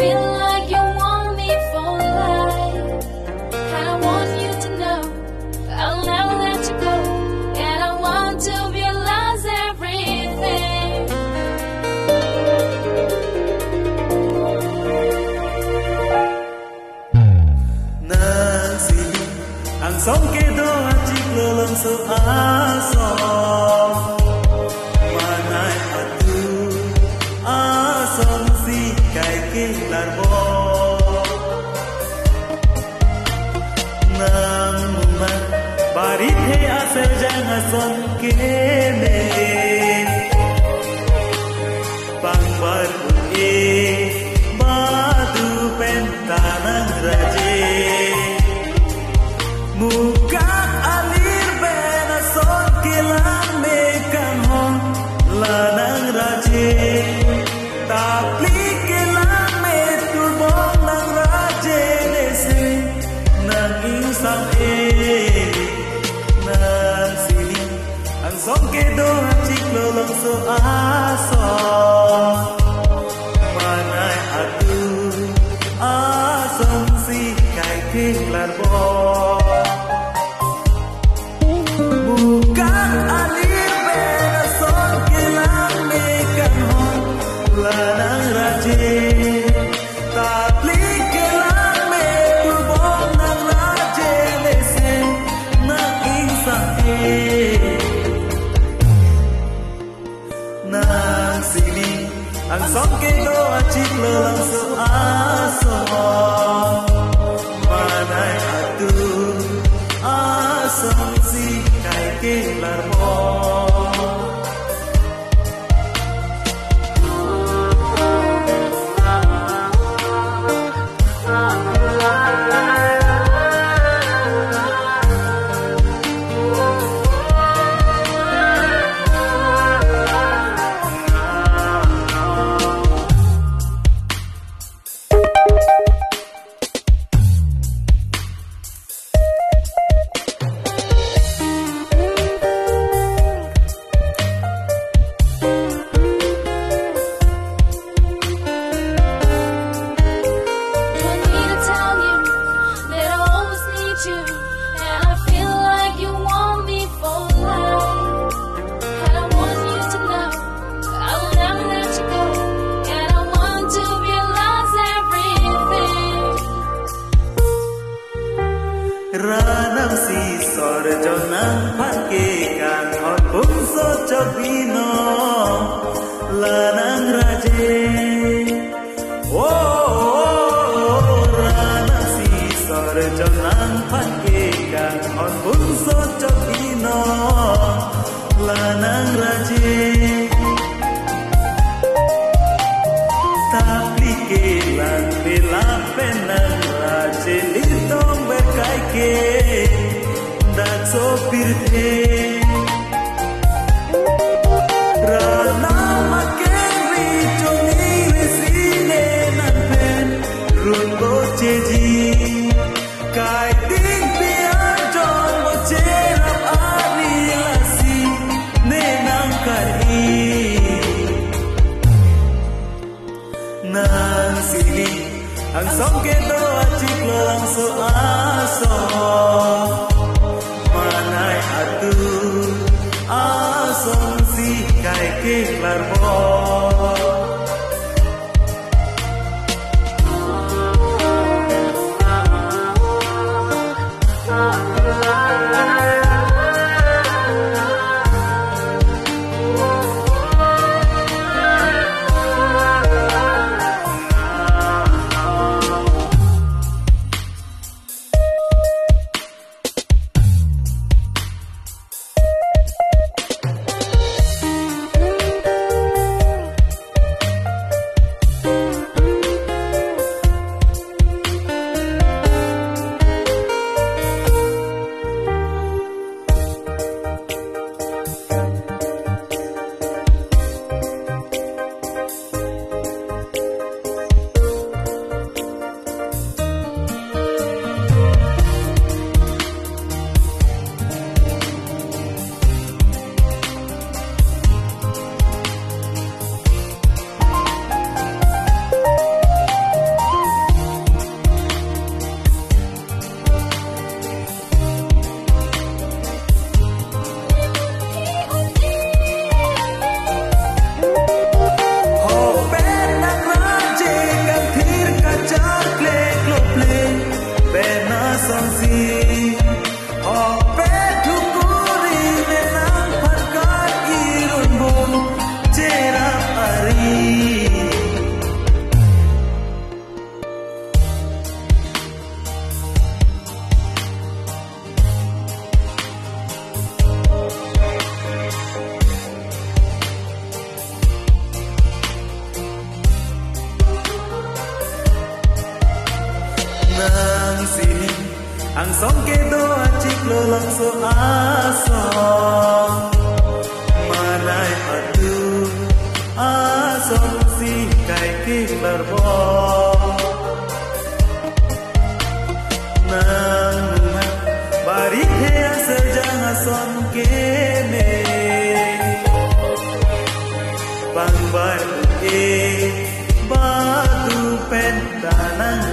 feel like you want me for life. And I want you to know I'll never let you go. And I want to realize everything. Nang sini ang song ke do ajik lelong so aso. Manai atu asong si kai ke larbo. Nang mumang barit he ase jang song ke ne. Pangbar e batu pentanang raje. Muka alir bena son kilang mekan hong lanang raje. Tapi kilang metul bong nang raje nese nang insang nang sini ang song kedo hacik lolong so aso. Manai atu asong si kai ke larbo. Bukan alir bena son kilang mekan hong lanang raje. Tapi kilang metul bong nang raje lese nang insang nang sini ang song kedo acik lelang so aso. Manai atu asong si kai ke larbo. Ranam si sor jonang pakekan hot bung so chobino lanang raje. Oh, ranam si sor jonang pakekan hot bung so chobino lanang raje. Tapi kelan bela penang raje litong berkai ke dak sopir the. Rana makin ricuni resine nan pen rungo ceji. Kai ting pian jon mo cerap ari lasi nenang kari. Nang sini ang song kedo acik lelang so aso. Manai atu asong si kai ke larbo. lang so asong manay adu asong si kai kiklar bo nang bari thea sejang ason kene bang bai e batu pen danang